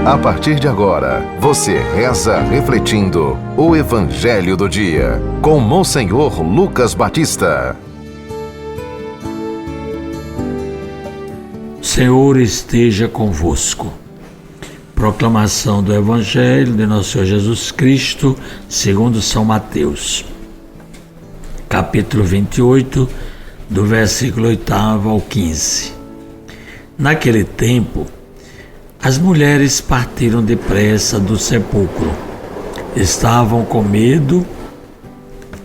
A partir de agora, você reza refletindo o Evangelho do Dia, com Monsenhor Lucas Batista. Senhor esteja convosco. Proclamação do Evangelho de Nosso Senhor Jesus Cristo, segundo São Mateus. Capítulo 28, do versículo 8º ao 15. Naquele tempo, as mulheres partiram depressa do sepulcro. Estavam com medo,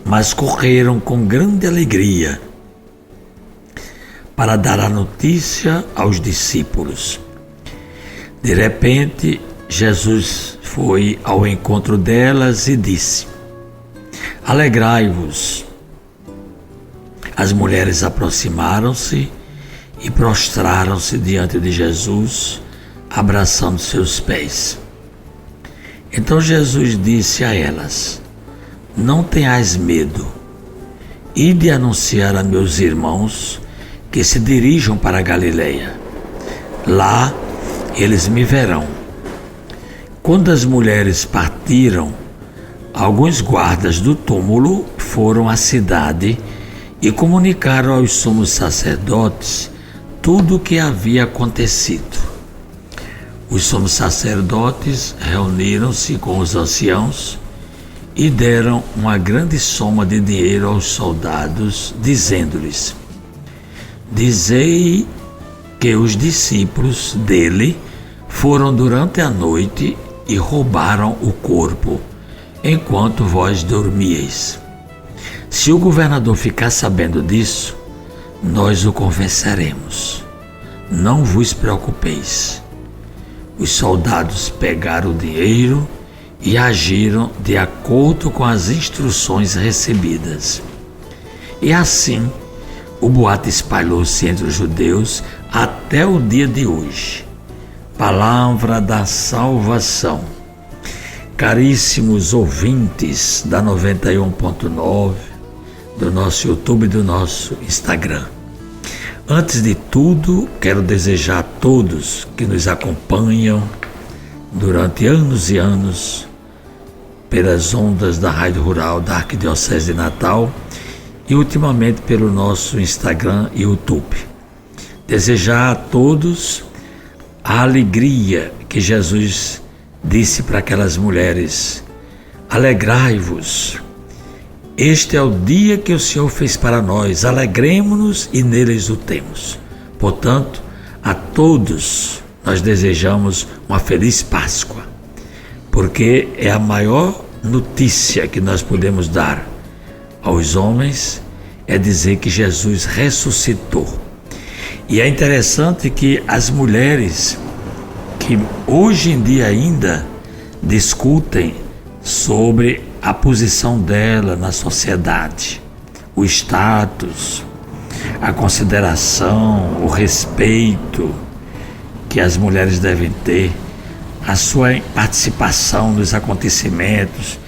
mas correram com grande alegria para dar a notícia aos discípulos. De repente, Jesus foi ao encontro delas e disse: Alegrai-vos. As mulheres aproximaram-se e prostraram-se diante de Jesus, abraçando seus pés. Então Jesus disse a elas: Não tenhais medo. Ide anunciar a meus irmãos que se dirijam para a Galileia. Lá eles me verão. Quando as mulheres partiram, alguns guardas do túmulo foram à cidade e comunicaram aos sumos sacerdotes tudo o que havia acontecido. Os sumos sacerdotes reuniram-se com os anciãos e deram uma grande soma de dinheiro aos soldados, dizendo-lhes: Dizei que os discípulos dele foram durante a noite e roubaram o corpo, enquanto vós dormíeis. Se o governador ficar sabendo disso, nós o convenceremos. Não vos preocupeis. Os soldados pegaram o dinheiro e agiram de acordo com as instruções recebidas. E assim, o boato espalhou-se entre os judeus até o dia de hoje. Palavra da salvação. Caríssimos ouvintes da 91.9, do nosso YouTube e do nosso Instagram. Antes de tudo, quero desejar a todos que nos acompanham durante anos e anos pelas ondas da Rádio Rural da Arquidiocese de Natal e ultimamente pelo nosso Instagram e YouTube. Desejar a todos a alegria que Jesus disse para aquelas mulheres: Alegrai-vos. Este é o dia que o Senhor fez para nós, alegremo-nos e nele exultemos. Portanto, a todos nós desejamos uma feliz Páscoa, porque é a maior notícia que nós podemos dar aos homens, é dizer que Jesus ressuscitou. E é interessante que as mulheres que hoje em dia ainda discutem sobre a posição dela na sociedade, o status, a consideração, o respeito que as mulheres devem ter, a sua participação nos acontecimentos,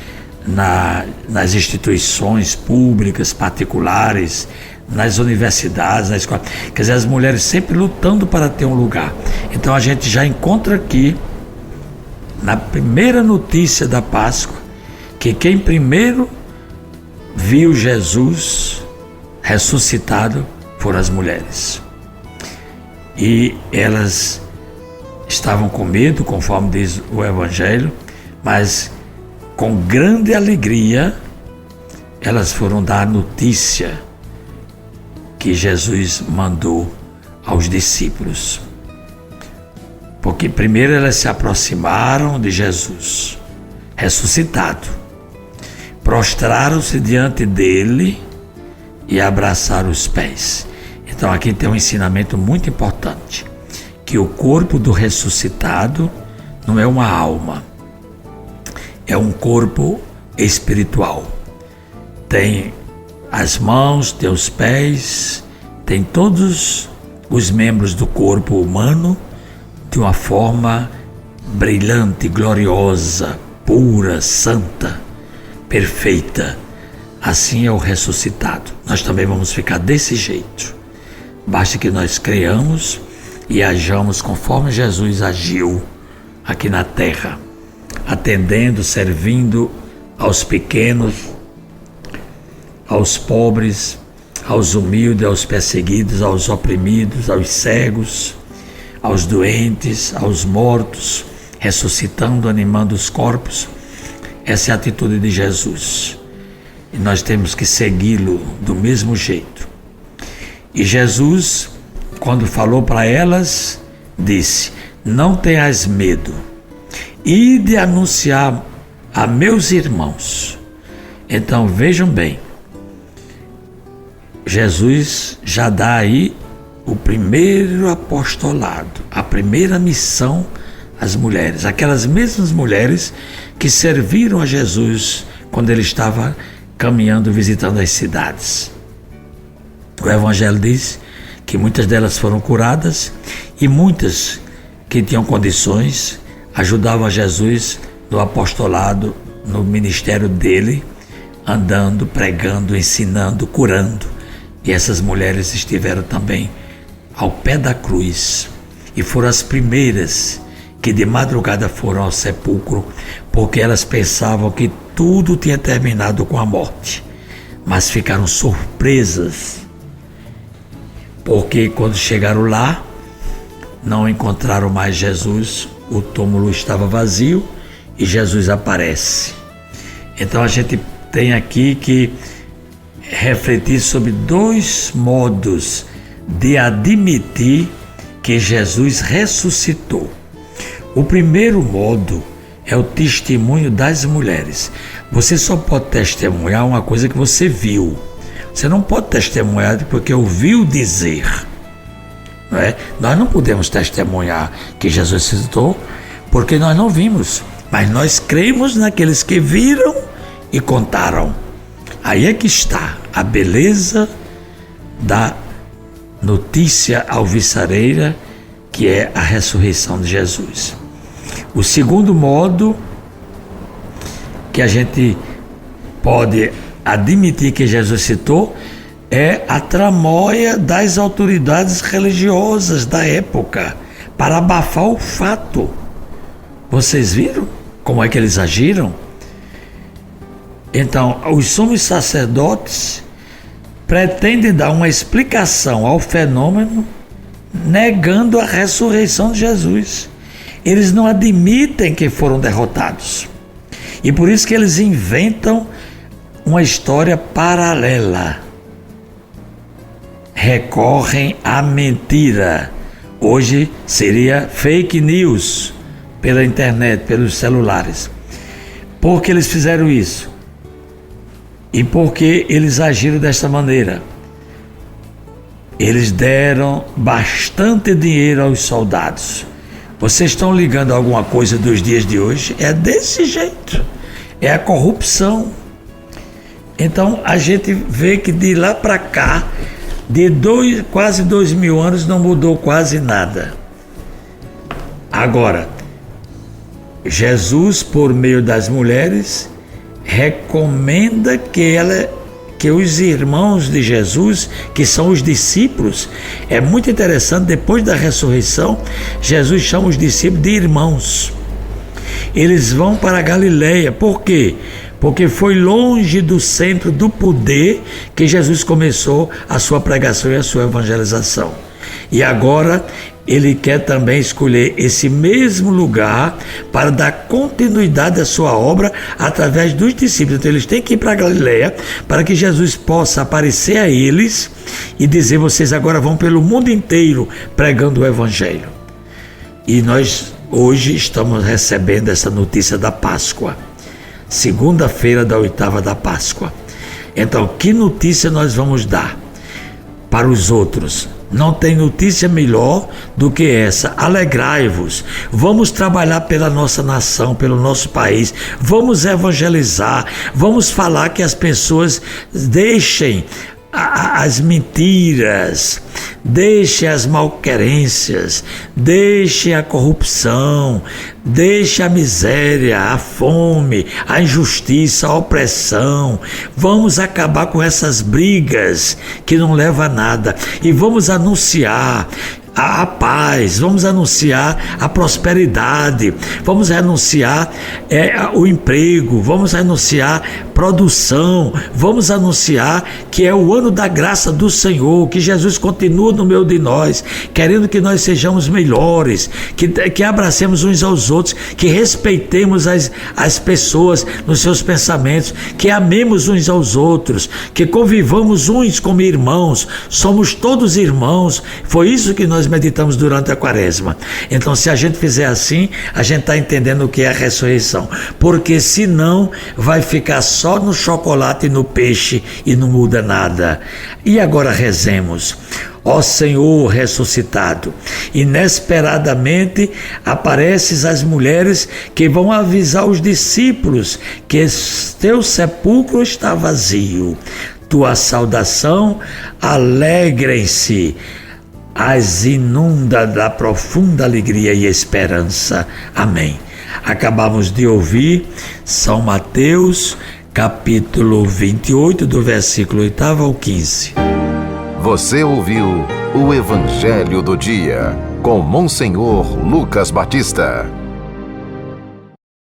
nas instituições públicas, particulares, nas universidades, na escola. Quer dizer, as mulheres sempre lutando para ter um lugar. Então a gente já encontra aqui, na primeira notícia da Páscoa, que quem primeiro viu Jesus ressuscitado foram as mulheres. E elas estavam com medo, conforme diz o Evangelho, mas com grande alegria elas foram dar a notícia que Jesus mandou aos discípulos. Porque primeiro elas se aproximaram de Jesus ressuscitado, prostraram-se diante dele e abraçaram os pés. Então aqui tem um ensinamento muito importante, que o corpo do ressuscitado não é uma alma, é um corpo espiritual. Tem as mãos, tem os pés, tem todos os membros do corpo humano de uma forma brilhante, gloriosa, pura, santa, perfeita. Assim é o ressuscitado. Nós também vamos ficar desse jeito. Basta que nós creiamos e hajamos conforme Jesus agiu aqui na terra, atendendo, servindo aos pequenos, aos pobres, aos humildes, aos perseguidos, aos oprimidos, aos cegos, aos doentes, aos mortos, ressuscitando, animando os corpos. Essa é a atitude de Jesus. E nós temos que segui-lo do mesmo jeito. E Jesus, quando falou para elas, disse: não tenhas medo, ide anunciar a meus irmãos. Então vejam bem, Jesus já dá aí o primeiro apostolado, a primeira missão às mulheres, aquelas mesmas mulheres que serviram a Jesus quando ele estava caminhando, visitando as cidades. O Evangelho diz que muitas delas foram curadas e muitas que tinham condições ajudavam a Jesus no apostolado, no ministério dele, andando, pregando, ensinando, curando. E essas mulheres estiveram também ao pé da cruz e foram as primeiras que de madrugada foram ao sepulcro, porque elas pensavam que tudo tinha terminado com a morte, mas ficaram surpresas, porque quando chegaram lá, não encontraram mais Jesus, o túmulo estava vazio e Jesus aparece. Então a gente tem aqui que refletir sobre dois modos de admitir que Jesus ressuscitou. O primeiro modo é o testemunho das mulheres. Você só pode testemunhar uma coisa que você viu. Você não pode testemunhar porque ouviu dizer. Não é? Nós não podemos testemunhar que Jesus ressuscitou porque nós não vimos, mas nós cremos naqueles que viram e contaram. Aí é que está a beleza da notícia alvissareira, que é a ressurreição de Jesus. O segundo modo que a gente pode admitir que Jesus citou é a tramóia das autoridades religiosas da época para abafar o fato. Vocês viram como é que eles agiram? Então, os sumos sacerdotes pretendem dar uma explicação ao fenômeno negando a ressurreição de Jesus. Eles não admitem que foram derrotados. E por isso que eles inventam uma história paralela. Recorrem à mentira. Hoje seria fake news pela internet, pelos celulares. Por que eles fizeram isso? E por que eles agiram desta maneira? Eles deram bastante dinheiro aos soldados. Vocês estão ligando a alguma coisa dos dias de hoje? É desse jeito. É a corrupção. Então a gente vê que de lá para cá, quase 2000 anos, não mudou quase nada. Agora, Jesus, por meio das mulheres, recomenda que os irmãos de Jesus, que são os discípulos, é muito interessante, depois da ressurreição, Jesus chama os discípulos de irmãos. Eles vão para a Galileia. Por quê? Porque foi longe do centro do poder que Jesus começou a sua pregação e a sua evangelização. E agora ele quer também escolher esse mesmo lugar para dar continuidade à sua obra através dos discípulos. Então eles têm que ir para a Galileia para que Jesus possa aparecer a eles e dizer: vocês agora vão pelo mundo inteiro pregando o Evangelho. E nós hoje estamos recebendo essa notícia da Páscoa, segunda-feira da 8ª da Páscoa. Então, que notícia nós vamos dar para os outros? Não tem notícia melhor do que essa. Alegrai-vos, vamos trabalhar pela nossa nação, pelo nosso país, vamos evangelizar, vamos falar que as pessoas deixem as mentiras, deixe as malquerências, deixe a corrupção, deixe a miséria, a fome, a injustiça, a opressão. Vamos acabar com essas brigas que não levam a nada e vamos anunciar a paz, vamos anunciar a prosperidade, vamos anunciar o emprego, vamos anunciar produção, vamos anunciar que é o ano da graça do Senhor, que Jesus continua no meio de nós, querendo que nós sejamos melhores, que abracemos uns aos outros, que respeitemos as pessoas nos seus pensamentos, que amemos uns aos outros, que convivamos uns como irmãos, somos todos irmãos. Foi isso que nós meditamos durante a quaresma. Então, se a gente fizer assim, a gente está entendendo o que é a ressurreição, porque senão vai ficar só no chocolate e no peixe e não muda nada. E agora rezemos. Ó Senhor ressuscitado, inesperadamente apareces às mulheres que vão avisar os discípulos que teu sepulcro está vazio. Tua saudação, alegrem-se, as inunda da profunda alegria e esperança. Amém. Acabamos de ouvir São Mateus, capítulo 28, do versículo 8 ao 15. Você ouviu o Evangelho do Dia, com Monsenhor Lucas Batista.